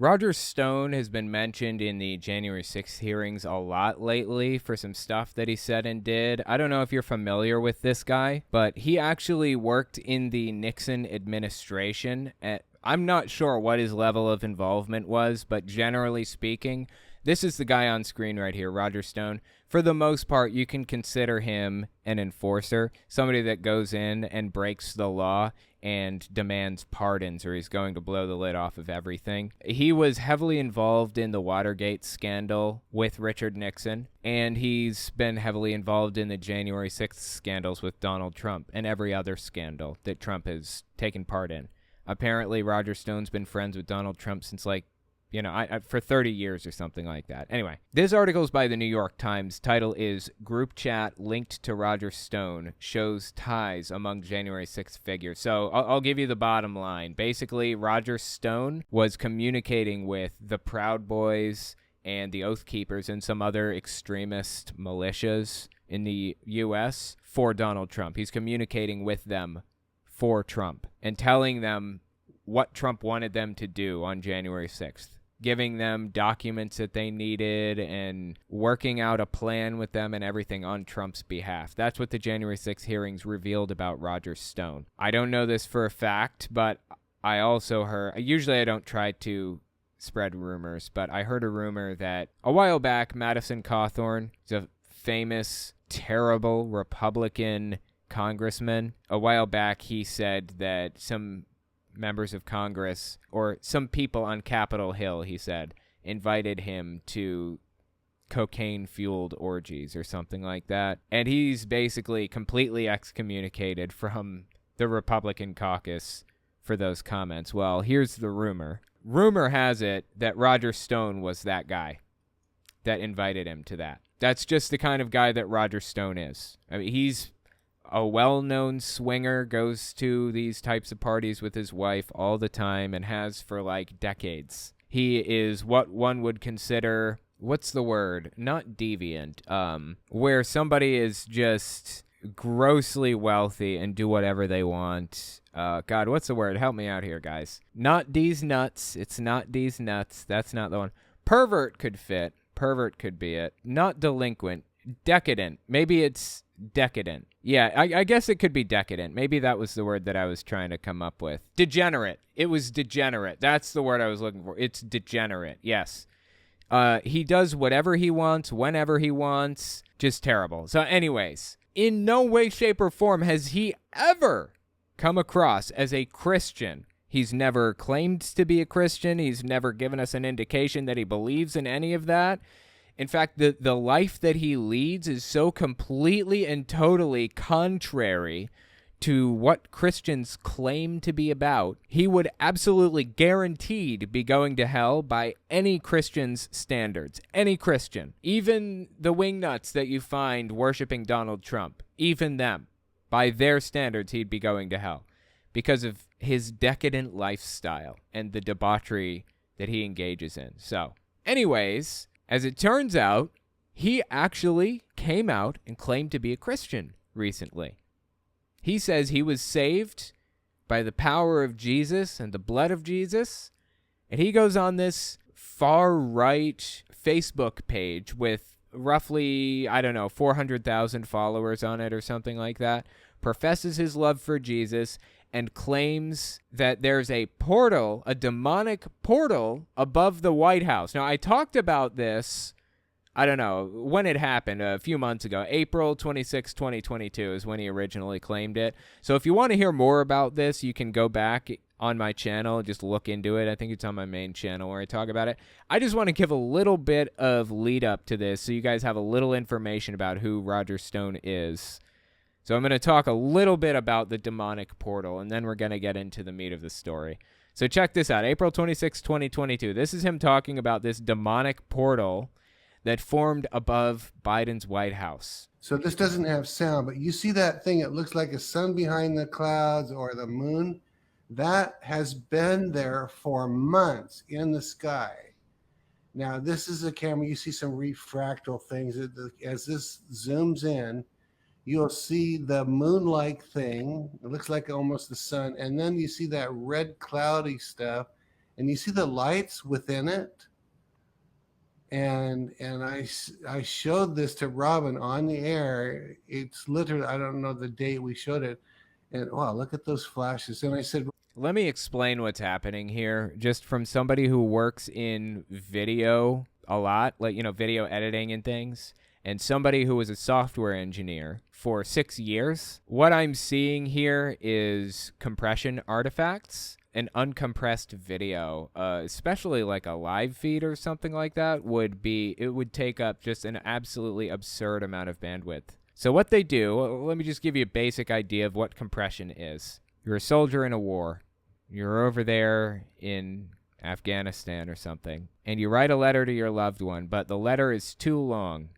Roger Stone has been mentioned in the January 6th hearings a lot lately for some stuff that he said and did. I don't know if you're familiar with this guy, but he actually worked in the Nixon administration. I'm not sure what his level of involvement was, but generally speaking, this is the guy on screen right here, Roger Stone. For the most part, you can consider him an enforcer, somebody that goes in and breaks the law and demands pardons, or he's going to blow the lid off of everything. He was heavily involved in the Watergate scandal with Richard Nixon, and he's been heavily involved in the January 6th scandals with Donald Trump and every other scandal that Trump has taken part in. Apparently, Roger Stone's been friends with Donald Trump since, for 30 years or something like that. Anyway, this article is by the New York Times. Title is Group Chat Linked to Roger Stone Shows Ties Among January 6th Figures. So I'll give you the bottom line. Basically, Roger Stone was communicating with the Proud Boys and the Oath Keepers and some other extremist militias in the U.S. for Donald Trump. He's communicating with them for Trump and telling them what Trump wanted them to do on January 6th. Giving them documents that they needed and working out a plan with them and everything on Trump's behalf. That's what the January 6th hearings revealed about Roger Stone. I don't know this for a fact, but I also heard, usually I don't try to spread rumors, but I heard a rumor that a while back, Madison Cawthorn, is a famous, terrible Republican congressman. A while back, he said that some members of Congress, or some people on Capitol Hill, he said, invited him to cocaine-fueled orgies or something like that. And he's basically completely excommunicated from the Republican caucus for those comments. Well, here's the rumor. Rumor has it that Roger Stone was that guy that invited him to that. That's just the kind of guy that Roger Stone is. I mean, he's a well-known swinger, goes to these types of parties with his wife all the time and has for like decades. He is what one would consider, what's the word? Not deviant. Where somebody is just grossly wealthy and do whatever they want. God, what's the word? Help me out here, guys. Not these nuts. It's not these nuts. That's not the one. Pervert could fit. Pervert could be it. Not delinquent. Decadent. Maybe it's decadent. Yeah, I guess it could be decadent. Maybe that was the word that I was trying to come up with. Degenerate. It was degenerate. That's the word I was looking for. It's degenerate. Yes. He does whatever he wants, whenever he wants. Just terrible. So anyways, in no way, shape, or form has he ever come across as a Christian. He's never claimed to be a Christian. He's never given us an indication that he believes in any of that. In fact, the life that he leads is so completely and totally contrary to what Christians claim to be about. He would absolutely guaranteed be going to hell by any Christian's standards. Any Christian. Even the wingnuts that you find worshiping Donald Trump. Even them. By their standards, he'd be going to hell. Because of his decadent lifestyle and the debauchery that he engages in. So, anyways, as it turns out, he actually came out and claimed to be a Christian recently. He says he was saved by the power of Jesus and the blood of Jesus. And he goes on this far-right Facebook page with roughly, 400,000 followers on it or something like that, professes his love for Jesus, and claims that there's a portal, a demonic portal, above the White House. Now, I talked about this, when it happened, a few months ago. April 26, 2022 is when he originally claimed it. So if you want to hear more about this, you can go back on my channel, just look into it. I think it's on my main channel where I talk about it. I just want to give a little bit of lead up to this so you guys have a little information about who Roger Stone is. So I'm going to talk a little bit about the demonic portal, and then we're going to get into the meat of the story. So check this out. April 26, 2022. This is him talking about this demonic portal that formed above Biden's White House. So this doesn't have sound, but you see that thing? It looks like a sun behind the clouds or the moon. That has been there for months in the sky. Now, this is a camera. You see some refractal things. As this zooms in, you'll see the moon-like thing. It looks like almost the sun. And then you see that red cloudy stuff. and you see the lights within it. And I showed this to Robin on the air. It's literally, I don't know the date we showed it, and wow, look at those flashes. And I said, let me explain what's happening here, just from somebody who works in video a lot, like, video editing and things, and somebody who was a software engineer for 6 years. What I'm seeing here is compression artifacts. An uncompressed video, especially like a live feed or something like that, would take up just an absolutely absurd amount of bandwidth. So what they do, let me just give you a basic idea of what compression is. You're a soldier in a war. You're over there in Afghanistan or something, and you write a letter to your loved one, but the letter is too long.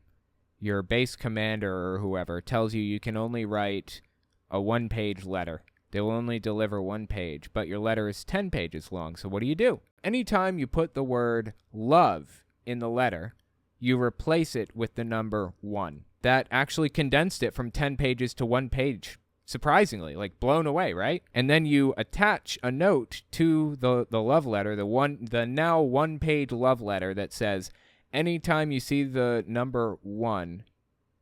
Your base commander or whoever tells you can only write a 1-page letter. They will only deliver 1 page, but your letter is 10 pages long. So what do? Anytime you put the word love in the letter, you replace it with the number 1. That actually condensed it from 10 pages to 1 page. Surprisingly, like blown away, right? And then you attach a note to the love letter, the now 1-page love letter that says, anytime you see the number 1,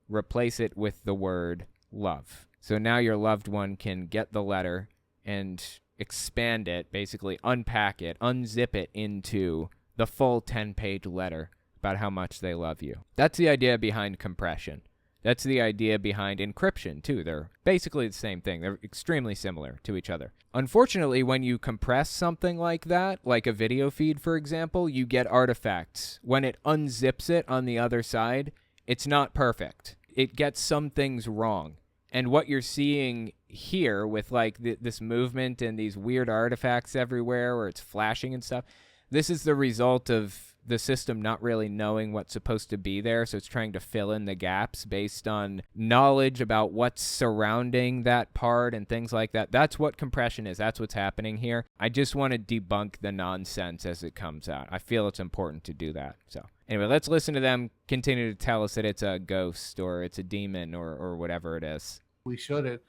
replace it with the word love. So now your loved one can get the letter and expand it, basically unpack it, unzip it into the full 10-page letter about how much they love you. That's the idea behind compression. That's the idea behind encryption, too. They're basically the same thing. They're extremely similar to each other. Unfortunately, when you compress something like that, like a video feed, for example, you get artifacts. When it unzips it on the other side, it's not perfect. It gets some things wrong. And what you're seeing here with like this movement and these weird artifacts everywhere where it's flashing and stuff, this is the result of the system not really knowing what's supposed to be there. So it's trying to fill in the gaps based on knowledge about what's surrounding that part and things like that. That's what compression is. That's what's happening here. I just want to debunk the nonsense as it comes out. I feel it's important to do that. So anyway, let's listen to them continue to tell us that it's a ghost or it's a demon or whatever it is. We showed it,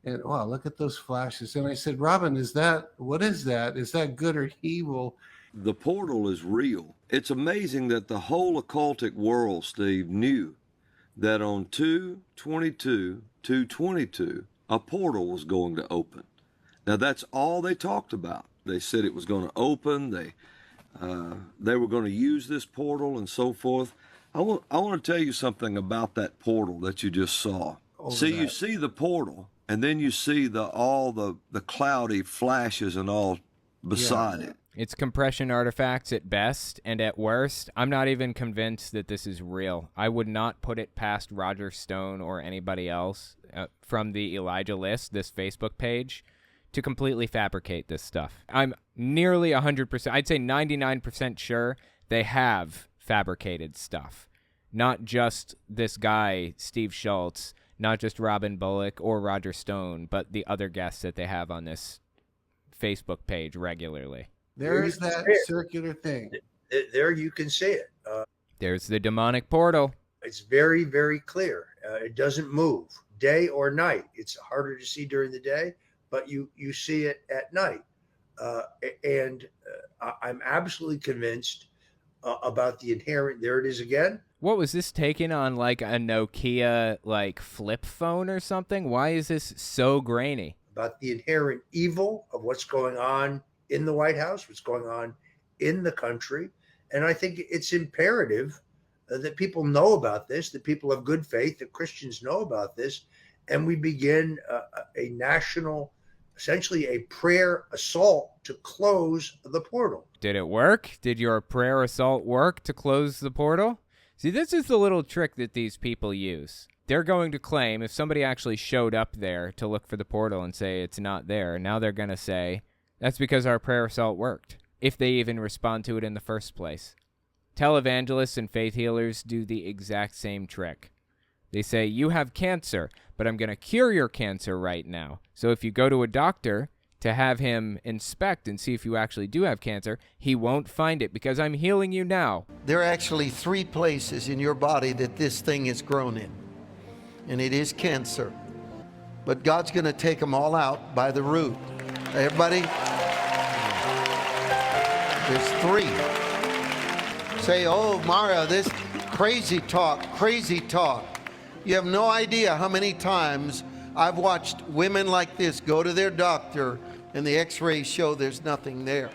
and wow, look at those flashes. And I said, Robin, what is that? Is that good or evil? The portal is real. It's amazing that the whole occultic world, Steve, knew that on 2/22/222, a portal was going to open. Now, that's all they talked about. They said it was going to open. They were going to use this portal and so forth. I want to tell you something about that portal that you just saw. You see the portal, and then you see all the cloudy flashes and all beside it. It's compression artifacts at best, and at worst, I'm not even convinced that this is real. I would not put it past Roger Stone or anybody else from the Elijah List, this Facebook page, to completely fabricate this stuff. I'm nearly 100%, I'd say 99% sure they have fabricated stuff. Not just this guy, Steve Schultz, not just Robin Bullock or Roger Stone, but the other guests that they have on this Facebook page regularly. There's that circular thing. There you can see it. There's the demonic portal. It's very, very clear. It doesn't move day or night. It's harder to see during the day, but you see it at night. I'm absolutely convinced about the inherent. There it is again. What was this taken on, like a Nokia flip phone or something? Why is this so grainy? About the inherent evil of what's going on in the White House, what's going on in the country. And I think it's imperative that people know about this, that people of good faith, that Christians know about this, and we begin a national, essentially a prayer assault to close the portal. Did it work? Did your prayer assault work to close the portal? See, this is the little trick that these people use. They're going to claim, if somebody actually showed up there to look for the portal and say it's not there, now they're going to say, that's because our prayer assault worked, if they even respond to it in the first place. Televangelists and faith healers do the exact same trick. They say, you have cancer, but I'm going to cure your cancer right now. So if you go to a doctor to have him inspect and see if you actually do have cancer, he won't find it because I'm healing you now. There are actually 3 places in your body that this thing is grown in, and it is cancer. But God's going to take them all out by the root. Everybody? There's 3. Say, oh, Mario, this crazy talk. You have no idea how many times I've watched women like this go to their doctor and the x-rays show there's nothing there.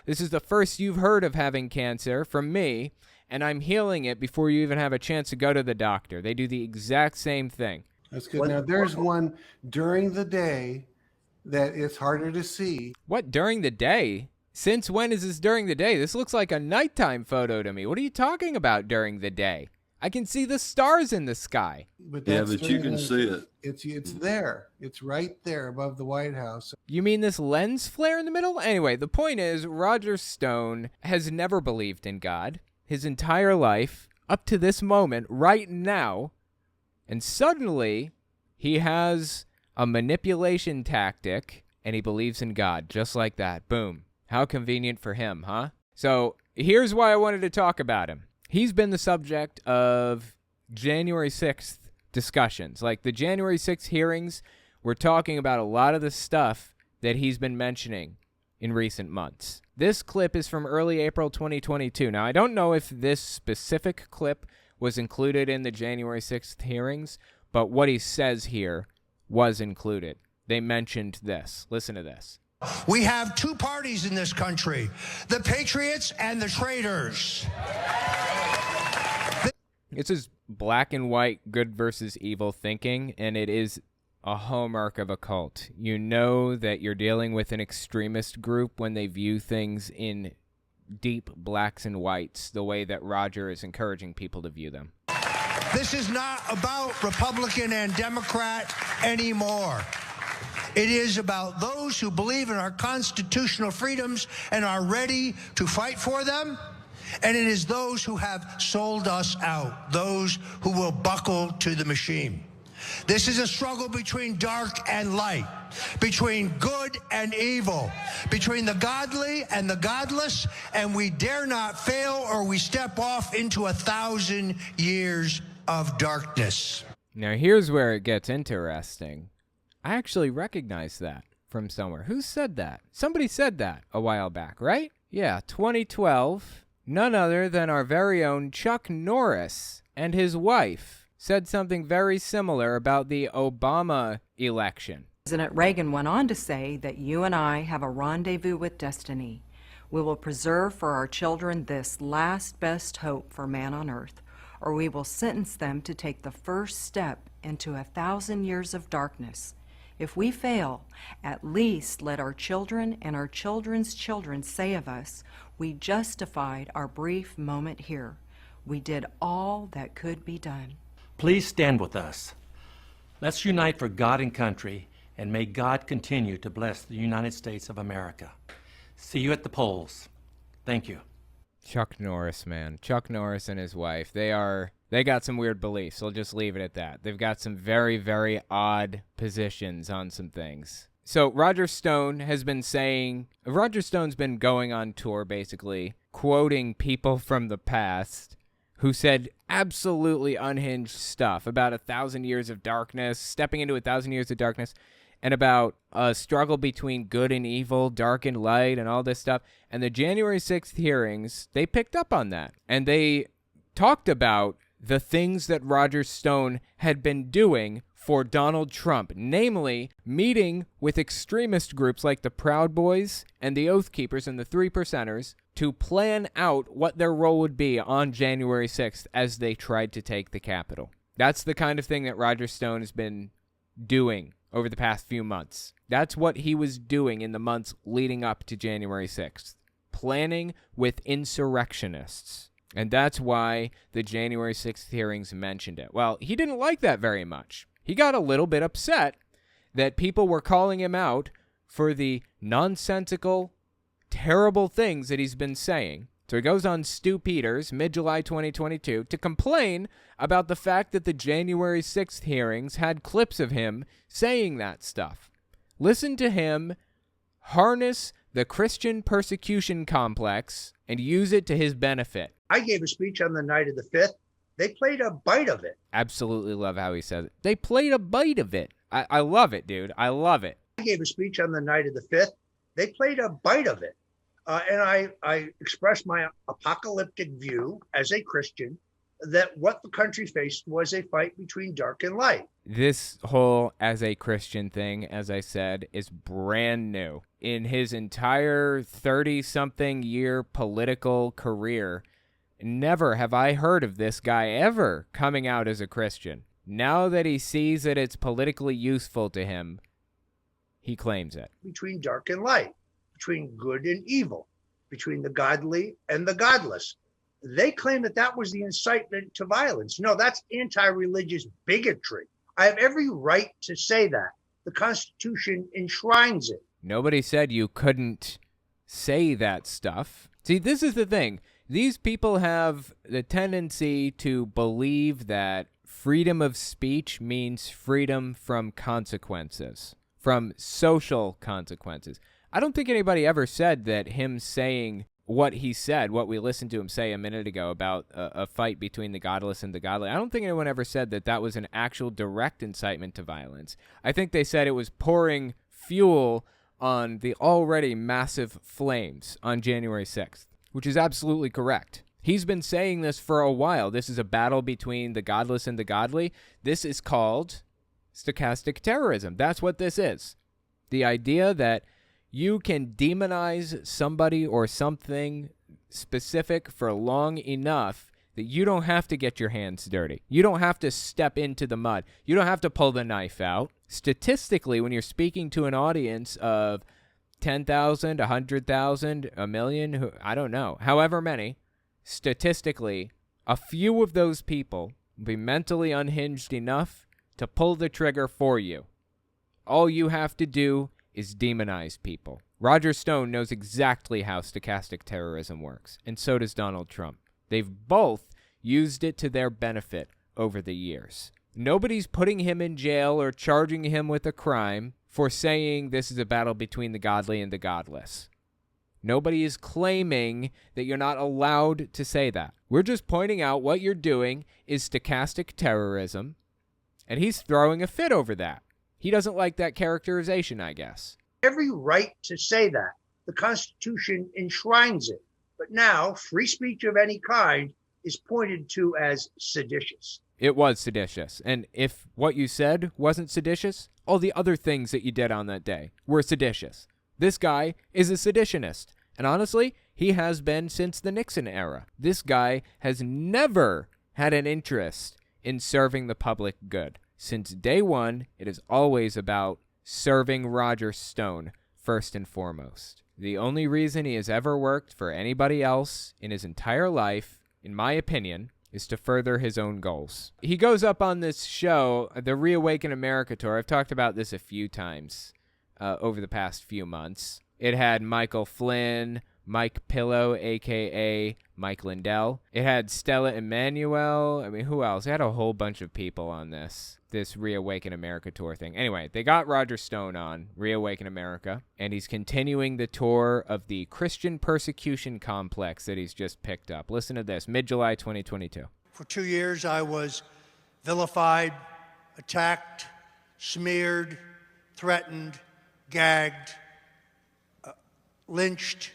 This is the first you've heard of having cancer from me, and I'm healing it before you even have a chance to go to the doctor. They do the exact same thing. That's good. Now, there's one during the day that it's harder to see. What, during the day? Since when is this during the day? This looks like a nighttime photo to me. What are you talking about during the day? I can see the stars in the sky. But Yeah, that's but you can see it. It's there. It's right there above the White House. You mean this lens flare in the middle? Anyway, the point is, Roger Stone has never believed in God his entire life, up to this moment, right now, and suddenly he has a manipulation tactic, and he believes in God, just like that. Boom. How convenient for him, huh? So here's why I wanted to talk about him. He's been the subject of January 6th discussions. Like the January 6th hearings, we're talking about a lot of the stuff that he's been mentioning in recent months. This clip is from early April 2022. Now, I don't know if this specific clip was included in the January 6th hearings, but what he says here was included. They mentioned this. Listen to this. We have 2 parties in this country, the patriots and the traitors. This is black and white good versus evil thinking, and it is a hallmark of a cult. You know that you're dealing with an extremist group when they view things in deep blacks and whites, the way that Roger is encouraging people to view them. This is not about Republican and Democrat anymore. It is about those who believe in our constitutional freedoms and are ready to fight for them. And it is those who have sold us out, those who will buckle to the machine. This is a struggle between dark and light, between good and evil, between the godly and the godless, and we dare not fail or we step off into 1,000 years of darkness. Now, here's where it gets interesting. I actually recognize that from somewhere. Who said that? Somebody said that a while back, right? Yeah, 2012. None other than our very own Chuck Norris and his wife said something very similar about the Obama election. President Reagan went on to say that you and I have a rendezvous with destiny. We will preserve for our children this last best hope for man on earth, or we will sentence them to take the first step into 1,000 years of darkness. If we fail, at least let our children and our children's children say of us, we justified our brief moment here. We did all that could be done. Please stand with us. Let's unite for God and country, and may God continue to bless the United States of America. See you at the polls. Thank you. Chuck Norris, man. Chuck Norris and his wife. They got some weird beliefs. I'll just leave it at that. They've got some very, very odd positions on some things. So Roger Stone's been going on tour, basically, quoting people from the past who said absolutely unhinged stuff about 1,000 years of darkness, stepping into 1,000 years of darkness, and about a struggle between good and evil, dark and light, and all this stuff. And the January 6th hearings, they picked up on that. And they talked about the things that Roger Stone had been doing for Donald Trump, namely meeting with extremist groups like the Proud Boys and the Oath Keepers and the Three Percenters to plan out what their role would be on January 6th as they tried to take the Capitol. That's the kind of thing that Roger Stone has been doing over the past few months. That's what he was doing in the months leading up to January 6th, planning with insurrectionists. And that's why the January 6th hearings mentioned it. Well, he didn't like that very much. He got a little bit upset that people were calling him out for the nonsensical, terrible things that he's been saying. So he goes on Stu Peters, mid-July 2022, to complain about the fact that the January 6th hearings had clips of him saying that stuff. Listen to him harness the Christian persecution complex and use it to his benefit. I gave a speech on the night of the 5th. They played a bite of it. Absolutely love how he says it. They played a bite of it. I love it, dude. I love it. I gave a speech on the night of the 5th. They played a bite of it. And I expressed my apocalyptic view as a Christian that what the country faced was a fight between dark and light. This whole as a Christian thing, as I said, is brand new. In his entire 30-something year political career, never have I heard of this guy ever coming out as a Christian. Now that he sees that it's politically useful to him, he claims it. Between dark and light, between good and evil, between the godly and the godless. They claim that that was the incitement to violence. No, that's anti-religious bigotry. I have every right to say that. The Constitution enshrines it. Nobody said you couldn't say that stuff. See, this is the thing. These people have the tendency to believe that freedom of speech means freedom from consequences, from social consequences. I don't think anybody ever said that him saying what he said, what we listened to him say a minute ago about a fight between the godless and the godly, I don't think anyone ever said that that was an actual direct incitement to violence. I think they said it was pouring fuel on the already massive flames on January 6th, which is absolutely correct. He's been saying this for a while. This is a battle between the godless and the godly. This is called stochastic terrorism. That's what this is. The idea that you can demonize somebody or something specific for long enough that you don't have to get your hands dirty. You don't have to step into the mud. You don't have to pull the knife out. Statistically, when you're speaking to an audience of 10,000, 100,000, a million, I don't know, however many, statistically, a few of those people will be mentally unhinged enough to pull the trigger for you. All you have to do is demonize people. Roger Stone knows exactly how stochastic terrorism works, and so does Donald Trump. They've both used it to their benefit over the years. Nobody's putting him in jail or charging him with a crime for saying this is a battle between the godly and the godless. Nobody is claiming that you're not allowed to say that. We're just pointing out what you're doing is stochastic terrorism, and he's throwing a fit over that. He doesn't like that characterization, I guess. Every right to say that. The Constitution enshrines it. But now, free speech of any kind is pointed to as seditious. It was seditious. And if what you said wasn't seditious, all the other things that you did on that day were seditious. This guy is a seditionist. And honestly, he has been since the Nixon era. This guy has never had an interest in serving the public good. Since day one, it is always about serving Roger Stone first and foremost. The only reason he has ever worked for anybody else in his entire life, in my opinion, is to further his own goals. He goes up on this show, the Reawaken America tour. I've talked about this a few times over the past few months. It had Michael Flynn, Mike Pillow, a.k.a. Mike Lindell. It had Stella Emanuel. I mean, who else? It had a whole bunch of people on this Reawaken America tour thing. Anyway, they got Roger Stone on Reawaken America, and he's continuing the tour of the Christian persecution complex that he's just picked up. Listen to this, mid-July 2022. For 2 years, I was vilified, attacked, smeared, threatened, gagged, lynched,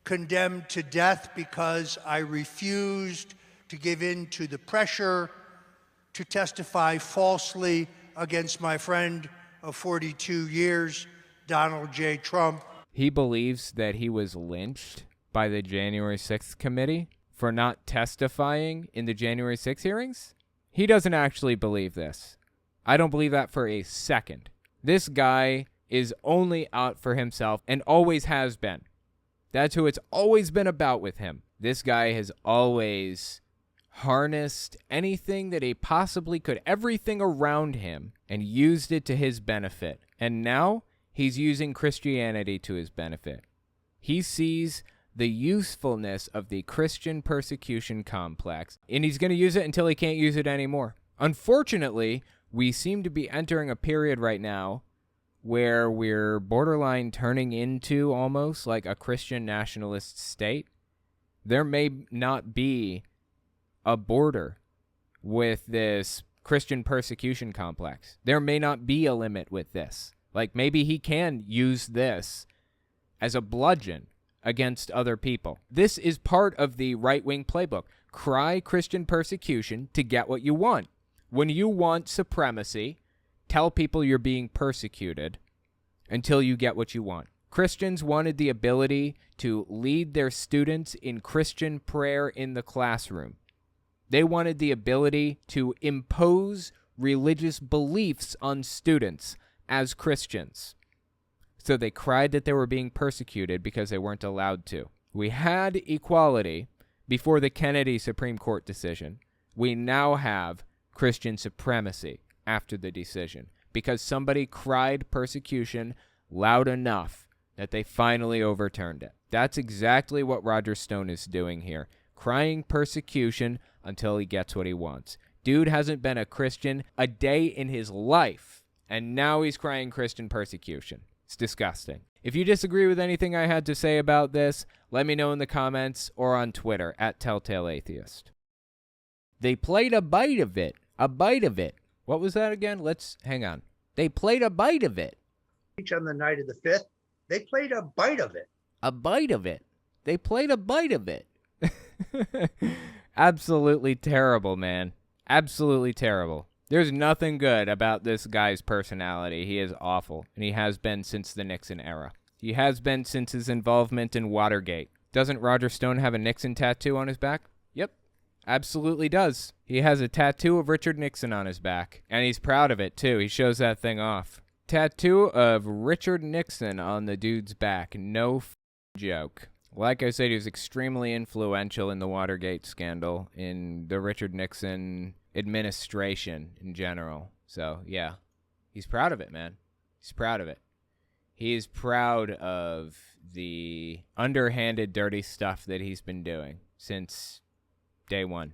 condemned to death because I refused to give in to the pressure to testify falsely against my friend of 42 years, Donald J. Trump. He believes that he was lynched by the January 6th committee for not testifying in the January 6th hearings. He doesn't actually believe this. I don't believe that for a second. This guy is only out for himself and always has been. That's who it's always been about with him. This guy has always harnessed anything that he possibly could, everything around him, and used it to his benefit. And now he's using Christianity to his benefit. He sees the usefulness of the Christian persecution complex, and he's going to use it until he can't use it anymore. Unfortunately, we seem to be entering a period right now where we're borderline turning into almost like a Christian nationalist state. There may not be a border with this Christian persecution complex. There may not be a limit with this. Like maybe he can use this as a bludgeon against other people. This is part of the right-wing playbook. Cry Christian persecution to get what you want. When you want supremacy, tell people you're being persecuted until you get what you want. Christians wanted the ability to lead their students in Christian prayer in the classroom. They wanted the ability to impose religious beliefs on students as Christians. So they cried that they were being persecuted because they weren't allowed to. We had equality before the Kennedy Supreme Court decision. We now have Christian supremacy after the decision because somebody cried persecution loud enough that they finally overturned it. That's exactly what Roger Stone is doing here, crying persecution until he gets what he wants. Dude hasn't been a Christian a day in his life, and now he's crying Christian persecution. It's disgusting. If you disagree with anything I had to say about this, let me know in the comments or on Twitter at TelltaleAtheist. They played a bite of it. A bite of it. What was that again? Hang on. They played a bite of it. On the night of the 5th, they played a bite of it. A bite of it. They played a bite of it. Absolutely terrible, man. Absolutely terrible. There's nothing good about this guy's personality. He is awful, and he has been since the Nixon era. He has been since his involvement in Watergate. Doesn't Roger Stone have a Nixon tattoo on his back? Yep, absolutely does. He has a tattoo of Richard Nixon on his back, and he's proud of it, too. He shows that thing off. Tattoo of Richard Nixon on the dude's back. No joke. Like I said, he was extremely influential in the Watergate scandal, in the Richard Nixon administration in general. So, yeah, he's proud of it, man. He's proud of it. He is proud of the underhanded, dirty stuff that he's been doing since day one.